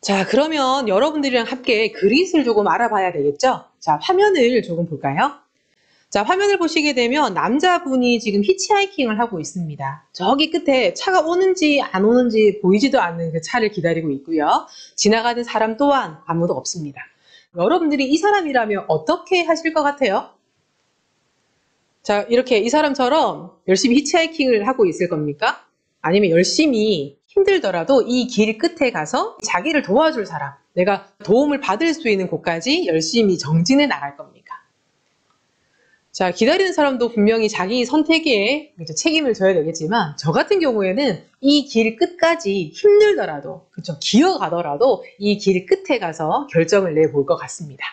자, 그러면 여러분들이랑 함께 그릿을 조금 알아봐야 되겠죠? 자, 화면을 조금 볼까요? 자, 화면을 보시게 되면 남자분이 지금 히치하이킹을 하고 있습니다. 저기 끝에 차가 오는지 안 오는지 보이지도 않는 그 차를 기다리고 있고요. 지나가는 사람 또한 아무도 없습니다. 여러분들이 이 사람이라면 어떻게 하실 것 같아요? 자, 이렇게 이 사람처럼 열심히 히치하이킹을 하고 있을 겁니까? 아니면 열심히 힘들더라도 이 길 끝에 가서 자기를 도와줄 사람, 내가 도움을 받을 수 있는 곳까지 열심히 정진해 나갈 겁니까? 자, 기다리는 사람도 분명히 자기 선택에 이제 책임을 져야 되겠지만, 저 같은 경우에는 이 길 끝까지 힘들더라도, 그쵸, 기어가더라도 이 길 끝에 가서 결정을 내볼 것 같습니다.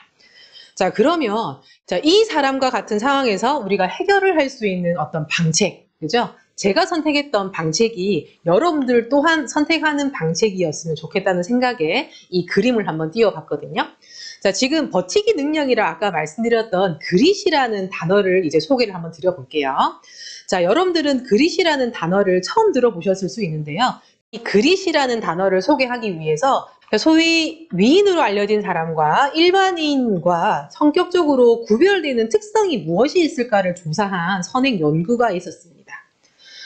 자, 그러면 이 사람과 같은 상황에서 우리가 해결을 할 수 있는 어떤 방책, 그죠? 제가 선택했던 방책이 여러분들 또한 선택하는 방책이었으면 좋겠다는 생각에 이 그림을 한번 띄워봤거든요. 자, 지금 버티기 능력이라 아까 말씀드렸던 그릿이라는 단어를 이제 소개를 한번 드려볼게요. 자, 여러분들은 그릿이라는 단어를 처음 들어보셨을 수 있는데요. 이 그릿이라는 단어를 소개하기 위해서 소위 위인으로 알려진 사람과 일반인과 성격적으로 구별되는 특성이 무엇이 있을까를 조사한 선행 연구가 있었습니다.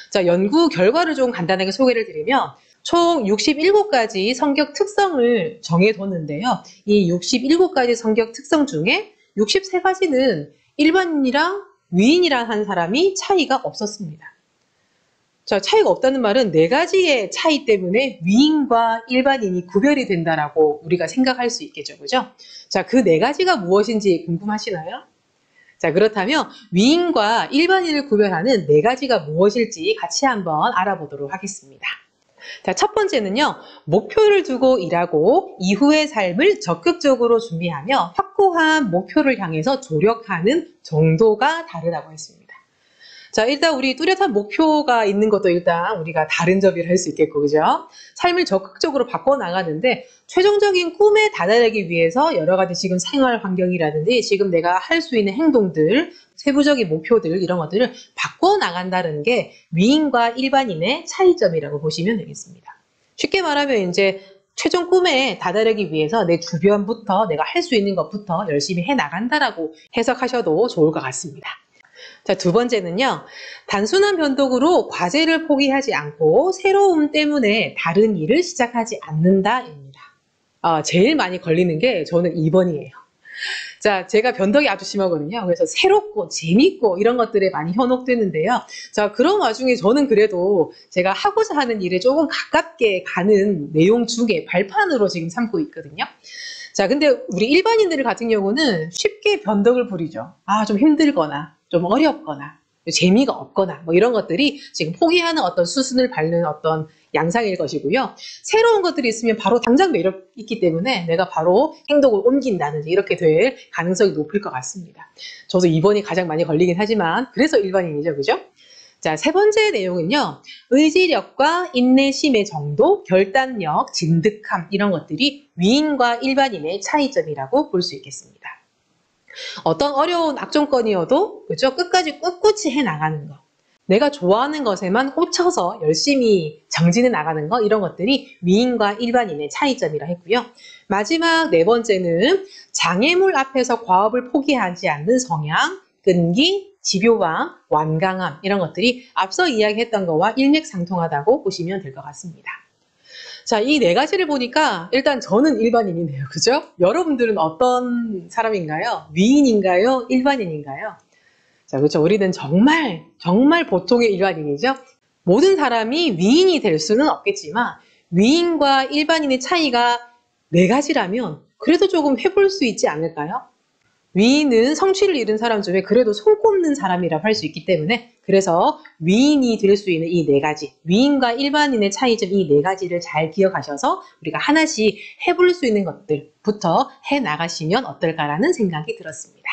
자, 연구 결과를 좀 간단하게 소개를 드리면 총 67가지 성격 특성을 정해뒀는데요. 이 67가지 성격 특성 중에 63가지는 일반인이랑 위인이랑 한 사람이 차이가 없었습니다. 자, 차이가 없다는 말은 4가지의 차이 때문에 위인과 일반인이 구별이 된다라고 우리가 생각할 수 있겠죠. 그죠? 자, 그 4가지가 무엇인지 궁금하시나요? 자, 그렇다면 위인과 일반인을 구별하는 4가지가 무엇일지 같이 한번 알아보도록 하겠습니다. 자, 첫 번째는요, 목표를 두고 일하고 이후의 삶을 적극적으로 준비하며 확고한 목표를 향해서 조력하는 정도가 다르다고 했습니다. 자, 일단 우리 뚜렷한 목표가 있는 것도 일단 우리가 다른 점이라 할 수 있겠고, 그죠? 삶을 적극적으로 바꿔나가는데 최종적인 꿈에 다다르기 위해서 여러 가지 지금 생활 환경이라든지 지금 내가 할 수 있는 행동들, 세부적인 목표들 이런 것들을 바꿔나간다는 게 위인과 일반인의 차이점이라고 보시면 되겠습니다. 쉽게 말하면 이제 최종 꿈에 다다르기 위해서 내 주변부터 내가 할 수 있는 것부터 열심히 해나간다라고 해석하셔도 좋을 것 같습니다. 자, 두 번째는요, 단순한 변덕으로 과제를 포기하지 않고 새로움 때문에 다른 일을 시작하지 않는다입니다. 제일 많이 걸리는 게 저는 2번이에요. 자, 제가 변덕이 아주 심하거든요. 그래서 새롭고 재밌고 이런 것들에 많이 현혹되는데요. 자, 그런 와중에 저는 그래도 제가 하고자 하는 일에 조금 가깝게 가는 내용 중에 발판으로 지금 삼고 있거든요. 자, 근데 우리 일반인들 같은 경우는 쉽게 변덕을 부리죠. 좀 힘들거나 좀 어렵거나 재미가 없거나 뭐 이런 것들이 지금 포기하는 어떤 수순을 밟는 어떤 양상일 것이고요. 새로운 것들이 있으면 바로 당장 매력이 있기 때문에 내가 바로 행동을 옮긴다든지 이렇게 될 가능성이 높을 것 같습니다. 저도 2번이 가장 많이 걸리긴 하지만 그래서 일반인이죠. 그죠? 자, 세 번째 내용은요. 의지력과 인내심의 정도, 결단력, 진득함 이런 것들이 위인과 일반인의 차이점이라고 볼 수 있겠습니다. 어떤 어려운 악종건이어도 그죠? 끝까지 꿋꿋이 해나가는 것. 내가 좋아하는 것에만 꽂혀서 열심히 정진해 나가는 것 이런 것들이 위인과 일반인의 차이점이라 했고요. 마지막 4번째는 장애물 앞에서 과업을 포기하지 않는 성향, 끈기, 집요함, 완강함 이런 것들이 앞서 이야기했던 것과 일맥상통하다고 보시면 될 것 같습니다. 자, 이 4가지를 보니까 일단 저는 일반인이네요. 그죠? 여러분들은 어떤 사람인가요? 위인인가요? 일반인인가요? 자, 그렇죠. 우리는 정말 보통의 일반인이죠. 모든 사람이 위인이 될 수는 없겠지만 위인과 일반인의 차이가 4가지라면 그래도 조금 해볼 수 있지 않을까요? 위인은 성취를 이룬 사람 중에 그래도 손꼽는 사람이라고 할 수 있기 때문에 그래서 위인이 될 수 있는 이 4가지, 위인과 일반인의 차이점 이 4가지를 잘 기억하셔서 우리가 하나씩 해볼 수 있는 것들부터 해나가시면 어떨까라는 생각이 들었습니다.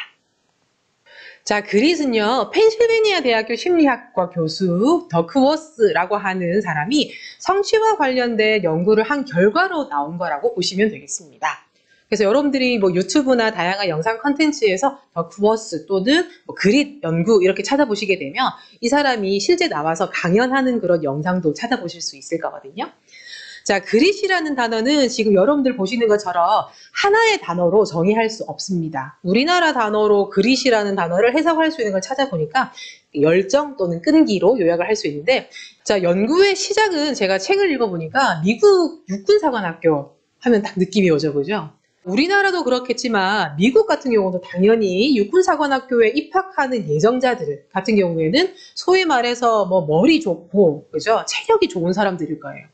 자, 그릿은요, 펜실베니아 대학교 심리학과 교수 더크워스라고 하는 사람이 성취와 관련된 연구를 한 결과로 나온 거라고 보시면 되겠습니다. 그래서 여러분들이 뭐 유튜브나 다양한 영상 컨텐츠에서 더크워스 또는 뭐 그릿 연구 이렇게 찾아보시게 되면 이 사람이 실제 나와서 강연하는 그런 영상도 찾아보실 수 있을 거거든요. 자, 그릿이라는 단어는 지금 여러분들 보시는 것처럼 하나의 단어로 정의할 수 없습니다. 우리나라 단어로 그릿이라는 단어를 해석할 수 있는 걸 찾아보니까 열정 또는 끈기로 요약을 할 수 있는데, 자, 연구의 시작은 제가 책을 읽어보니까 미국 육군사관학교 하면 딱 느낌이 오죠, 그죠? 우리나라도 그렇겠지만 미국 같은 경우도 당연히 육군사관학교에 입학하는 예정자들 같은 경우에는 소위 말해서 뭐 머리 좋고, 그죠? 체력이 좋은 사람들일 거예요.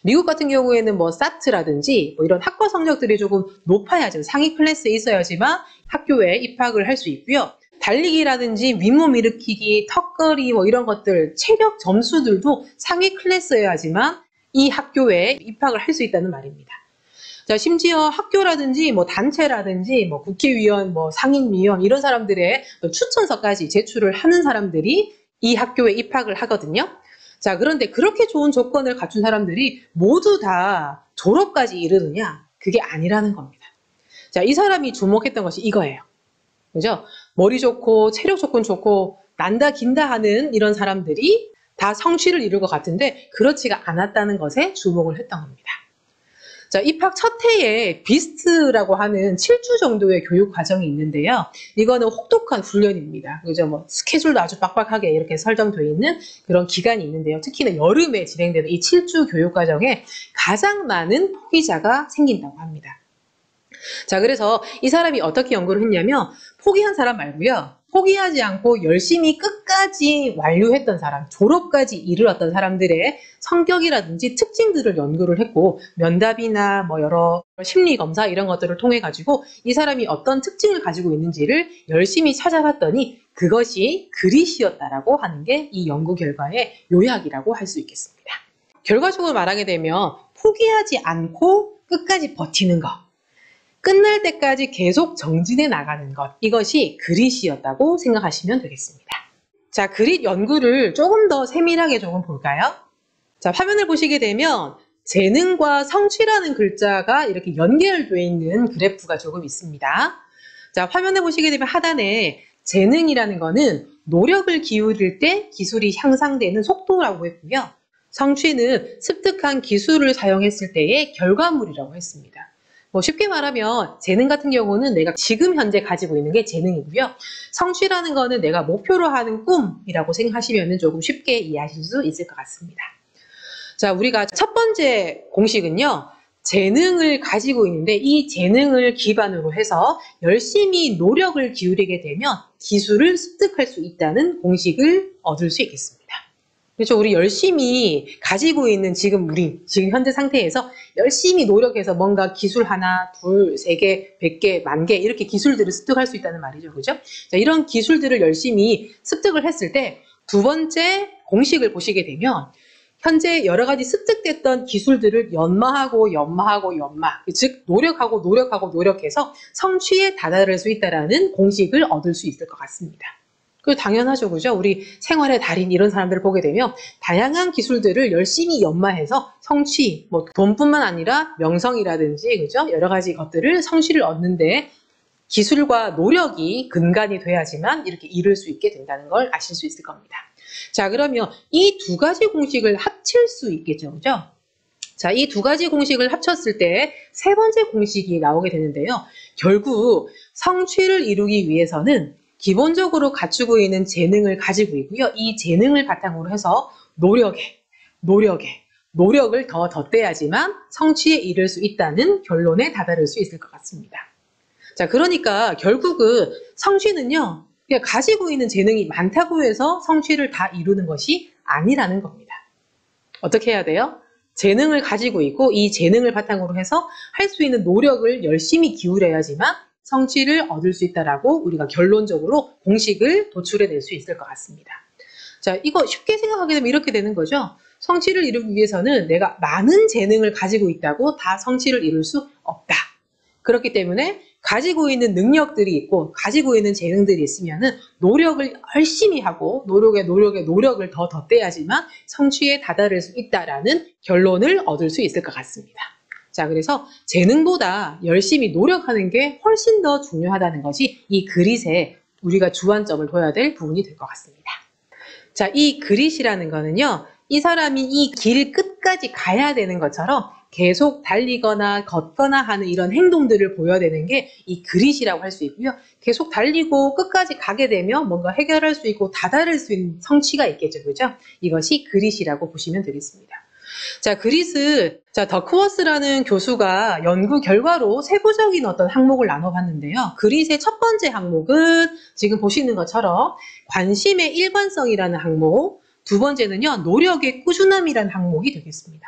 미국 같은 경우에는 뭐 사트라든지 뭐 이런 학과 성적들이 조금 높아야죠. 상위 클래스에 있어야지만 학교에 입학을 할 수 있고요. 달리기라든지 윗몸 일으키기, 턱걸이 뭐 이런 것들 체력 점수들도 상위 클래스여야지만 이 학교에 입학을 할 수 있다는 말입니다. 자, 심지어 학교라든지 뭐 단체라든지 뭐 국회의원, 뭐 상임위원 이런 사람들의 추천서까지 제출을 하는 사람들이 이 학교에 입학을 하거든요. 자, 그런데 그렇게 좋은 조건을 갖춘 사람들이 모두 다 졸업까지 이르느냐? 그게 아니라는 겁니다. 자, 이 사람이 주목했던 것이 이거예요. 그죠? 머리 좋고 체력 조건 좋고 난다 긴다 하는 이런 사람들이 다 성취를 이룰 것 같은데 그렇지가 않았다는 것에 주목을 했던 겁니다. 자, 입학 첫 해에 비스트라고 하는 7주 정도의 교육 과정이 있는데요. 이거는 혹독한 훈련입니다. 그죠? 뭐 스케줄도 아주 빡빡하게 이렇게 설정되어 있는 그런 기간이 있는데요. 특히나 여름에 진행되는 이 7주 교육 과정에 가장 많은 포기자가 생긴다고 합니다. 자, 그래서 이 사람이 어떻게 연구를 했냐면 포기한 사람 말고요. 포기하지 않고 열심히 끝까지 완료했던 사람, 졸업까지 이르렀던 사람들의 성격이라든지 특징들을 연구를 했고 면담이나 뭐 여러 심리검사 이런 것들을 통해 가지고 이 사람이 어떤 특징을 가지고 있는지를 열심히 찾아봤더니 그것이 그릿이었다라고 하는 게 이 연구 결과의 요약이라고 할 수 있겠습니다. 결과적으로 말하게 되면 포기하지 않고 끝까지 버티는 것, 끝날 때까지 계속 정진해 나가는 것, 이것이 그릿이었다고 생각하시면 되겠습니다. 자, 그릿 연구를 조금 더 세밀하게 조금 볼까요? 자, 화면을 보시게 되면 재능과 성취라는 글자가 이렇게 연결되어 있는 그래프가 조금 있습니다. 자, 화면에 보시게 되면 하단에 재능이라는 거는 노력을 기울일 때 기술이 향상되는 속도라고 했고요. 성취는 습득한 기술을 사용했을 때의 결과물이라고 했습니다. 뭐 쉽게 말하면 재능 같은 경우는 내가 지금 현재 가지고 있는 게 재능이고요. 성취라는 거는 내가 목표로 하는 꿈이라고 생각하시면 조금 쉽게 이해하실 수 있을 것 같습니다. 자, 우리가 첫 번째 공식은요. 재능을 가지고 있는데 이 재능을 기반으로 해서 열심히 노력을 기울이게 되면 기술을 습득할 수 있다는 공식을 얻을 수 있겠습니다. 그렇죠. 우리 열심히 가지고 있는 지금 현재 상태에서 열심히 노력해서 뭔가 기술 하나, 둘, 세 개, 100개, 10,000개 이렇게 기술들을 습득할 수 있다는 말이죠. 그죠? 자, 이런 기술들을 열심히 습득을 했을 때 두 번째 공식을 보시게 되면 현재 여러 가지 습득됐던 기술들을 연마하고 즉 노력해서 성취에 다다를 수 있다는 공식을 얻을 수 있을 것 같습니다. 그 당연하죠, 그죠? 우리 생활의 달인 이런 사람들을 보게 되면 다양한 기술들을 열심히 연마해서 성취, 뭐 돈뿐만 아니라 명성이라든지, 그죠? 여러 가지 것들을 성취를 얻는데 기술과 노력이 근간이 돼야지만 이렇게 이룰 수 있게 된다는 걸 아실 수 있을 겁니다. 자, 그러면 이 두 가지 공식을 합칠 수 있겠죠, 그죠? 자, 이 두 가지 공식을 합쳤을 때 세 번째 공식이 나오게 되는데요. 결국 성취를 이루기 위해서는 기본적으로 갖추고 있는 재능을 가지고 있고요. 이 재능을 바탕으로 해서 노력을 더 덧대야지만 성취에 이를 수 있다는 결론에 다다를 수 있을 것 같습니다. 자, 그러니까 결국은 성취는요. 그냥 가지고 있는 재능이 많다고 해서 성취를 다 이루는 것이 아니라는 겁니다. 어떻게 해야 돼요? 재능을 가지고 있고 이 재능을 바탕으로 해서 할 수 있는 노력을 열심히 기울여야지만 성취를 얻을 수 있다라고 우리가 결론적으로 공식을 도출해낼 수 있을 것 같습니다. 자, 이거 쉽게 생각하게 되면 이렇게 되는 거죠. 성취를 이루기 위해서는 내가 많은 재능을 가지고 있다고 다 성취를 이룰 수 없다. 그렇기 때문에 가지고 있는 능력들이 있고 가지고 있는 재능들이 있으면은 노력을 열심히 하고 노력을 더 덧대야지만 성취에 다다를 수 있다라는 결론을 얻을 수 있을 것 같습니다. 자, 그래서 재능보다 열심히 노력하는 게 훨씬 더 중요하다는 것이 이 그릿에 우리가 주안점을 둬야 될 부분이 될 것 같습니다. 자, 이 그릿이라는 거는요. 이 사람이 이 길 끝까지 가야 되는 것처럼 계속 달리거나 걷거나 하는 이런 행동들을 보여내는 게 이 그릿이라고 할 수 있고요. 계속 달리고 끝까지 가게 되면 뭔가 해결할 수 있고 다다를 수 있는 성취가 있겠죠. 그죠? 이것이 그릿이라고 보시면 되겠습니다. 자, 그릿을 더크워스라는 교수가 연구 결과로 세부적인 어떤 항목을 나눠봤는데요. 그릿의 첫 번째 항목은 지금 보시는 것처럼 관심의 일관성이라는 항목, 두 번째는요, 노력의 꾸준함이라는 항목이 되겠습니다.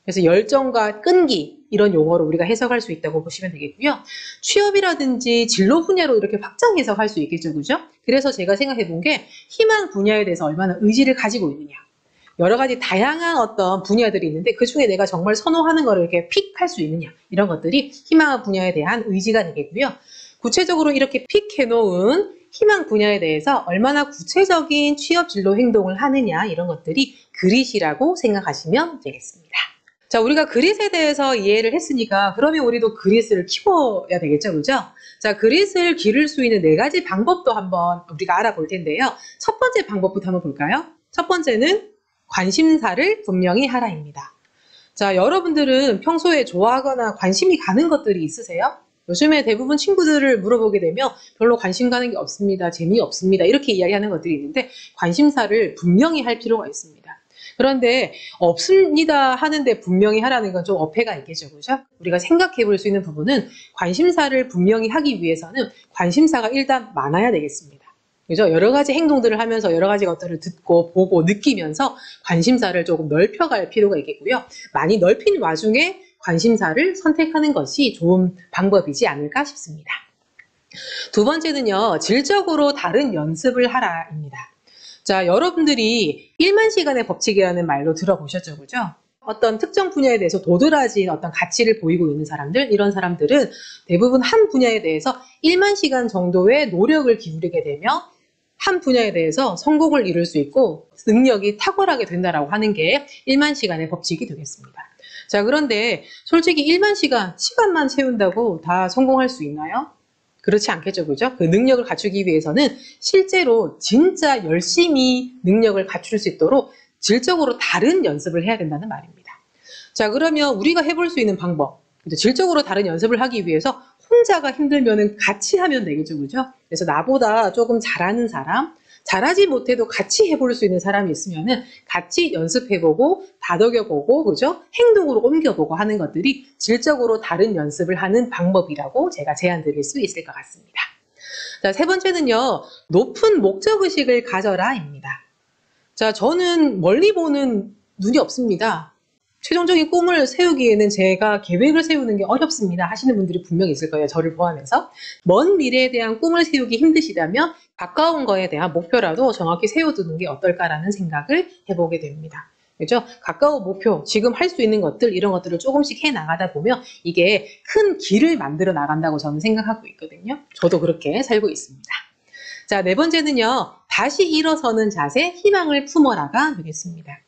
그래서 열정과 끈기, 이런 용어로 우리가 해석할 수 있다고 보시면 되겠고요. 취업이라든지 진로 분야로 이렇게 확장 해석할 수 있겠죠. 그죠? 그래서 제가 생각해 본 게 희망 분야에 대해서 얼마나 의지를 가지고 있느냐. 여러 가지 다양한 어떤 분야들이 있는데 그중에 내가 정말 선호하는 거를 이렇게 픽할 수 있느냐. 이런 것들이 희망 분야에 대한 의지가 되겠고요. 구체적으로 이렇게 픽해 놓은 희망 분야에 대해서 얼마나 구체적인 취업 진로 행동을 하느냐 이런 것들이 그릿이라고 생각하시면 되겠습니다. 자, 우리가 그릿에 대해서 이해를 했으니까 그러면 우리도 그릿을 키워야 되겠죠, 그죠? 자, 그릿을 기를 수 있는 4가지 방법도 한번 우리가 알아볼 텐데요. 첫 번째 방법부터 한번 볼까요? 첫 번째는 관심사를 분명히 하라입니다. 자, 여러분들은 평소에 좋아하거나 관심이 가는 것들이 있으세요? 요즘에 대부분 친구들을 물어보게 되면 별로 관심 가는 게 없습니다. 재미없습니다. 이렇게 이야기하는 것들이 있는데 관심사를 분명히 할 필요가 있습니다. 그런데 없습니다 하는데 분명히 하라는 건 좀 어폐가 있겠죠. 그죠? 우리가 생각해 볼 수 있는 부분은 관심사를 분명히 하기 위해서는 관심사가 일단 많아야 되겠습니다. 그죠? 여러 가지 행동들을 하면서 여러 가지 것들을 듣고 보고 느끼면서 관심사를 조금 넓혀갈 필요가 있겠고요. 많이 넓힌 와중에 관심사를 선택하는 것이 좋은 방법이지 않을까 싶습니다. 두 번째는요, 질적으로 다른 연습을 하라입니다. 자, 여러분들이 1만 시간의 법칙이라는 말도 들어보셨죠, 그죠? 어떤 특정 분야에 대해서 도드라진 어떤 가치를 보이고 있는 사람들, 이런 사람들은 대부분 한 분야에 대해서 1만 시간 정도의 노력을 기울이게 되면 한 분야에 대해서 성공을 이룰 수 있고 능력이 탁월하게 된다라고 하는 게 1만 시간의 법칙이 되겠습니다. 자, 그런데 솔직히 1만 시간만 채운다고 다 성공할 수 있나요? 그렇지 않겠죠, 그죠? 그 능력을 갖추기 위해서는 실제로 진짜 열심히 능력을 갖출 수 있도록 질적으로 다른 연습을 해야 된다는 말입니다. 자, 그러면 우리가 해볼 수 있는 방법, 질적으로 다른 연습을 하기 위해서 혼자가 힘들면은 같이 하면 되겠죠, 그죠? 그래서 나보다 조금 잘하는 사람, 잘하지 못해도 같이 해볼 수 있는 사람이 있으면은 같이 연습해보고 다독여보고 그죠? 행동으로 옮겨보고 하는 것들이 질적으로 다른 연습을 하는 방법이라고 제가 제안 드릴 수 있을 것 같습니다. 자, 세 번째는요, 높은 목적의식을 가져라입니다. 자, 저는 멀리 보는 눈이 없습니다. 최종적인 꿈을 세우기에는 제가 계획을 세우는 게 어렵습니다 하시는 분들이 분명히 있을 거예요. 저를 포함해서. 먼 미래에 대한 꿈을 세우기 힘드시다면 가까운 거에 대한 목표라도 정확히 세워두는 게 어떨까라는 생각을 해보게 됩니다. 그죠? 가까운 목표, 지금 할 수 있는 것들, 이런 것들을 조금씩 해 나가다 보면 이게 큰 길을 만들어 나간다고 저는 생각하고 있거든요. 저도 그렇게 살고 있습니다. 자, 네 번째는요, 다시 일어서는 자세, 희망을 품어라가 되겠습니다.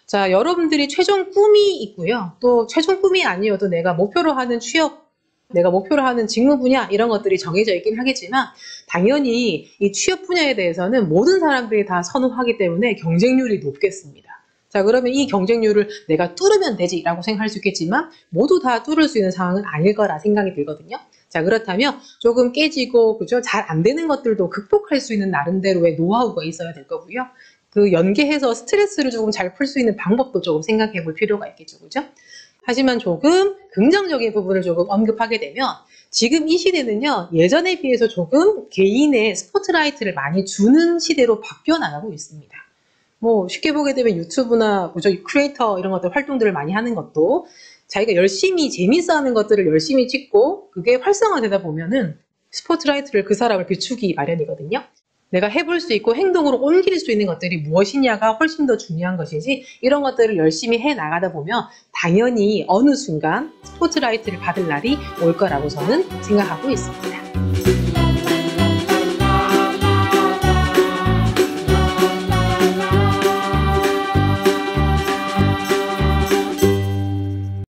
자, 여러분들이 최종 꿈이 있고요. 또 최종 꿈이 아니어도 내가 목표로 하는 취업, 내가 목표로 하는 직무 분야 이런 것들이 정해져 있긴 하겠지만 당연히 이 취업 분야에 대해서는 모든 사람들이 다 선호하기 때문에 경쟁률이 높겠습니다. 자, 그러면 이 경쟁률을 내가 뚫으면 되지라고 생각할 수 있겠지만 모두 다 뚫을 수 있는 상황은 아닐 거라 생각이 들거든요. 자, 그렇다면 조금 깨지고 그죠? 잘 안 되는 것들도 극복할 수 있는 나름대로의 노하우가 있어야 될 거고요. 그 연계해서 스트레스를 조금 잘 풀 수 있는 방법도 조금 생각해 볼 필요가 있겠죠. 그죠? 하지만 조금 긍정적인 부분을 조금 언급하게 되면 지금 이 시대는요, 예전에 비해서 조금 개인의 스포트라이트를 많이 주는 시대로 바뀌어 나가고 있습니다. 뭐 쉽게 보게 되면 유튜브나 그죠? 크리에이터 이런 것들 활동들을 많이 하는 것도 자기가 열심히 재밌어 하는 것들을 열심히 찍고 그게 활성화되다 보면은 스포트라이트를 그 사람을 비추기 마련이거든요. 내가 해볼 수 있고 행동으로 옮길 수 있는 것들이 무엇이냐가 훨씬 더 중요한 것이지 이런 것들을 열심히 해 나가다 보면 당연히 어느 순간 스포트라이트를 받을 날이 올 거라고 저는 생각하고 있습니다.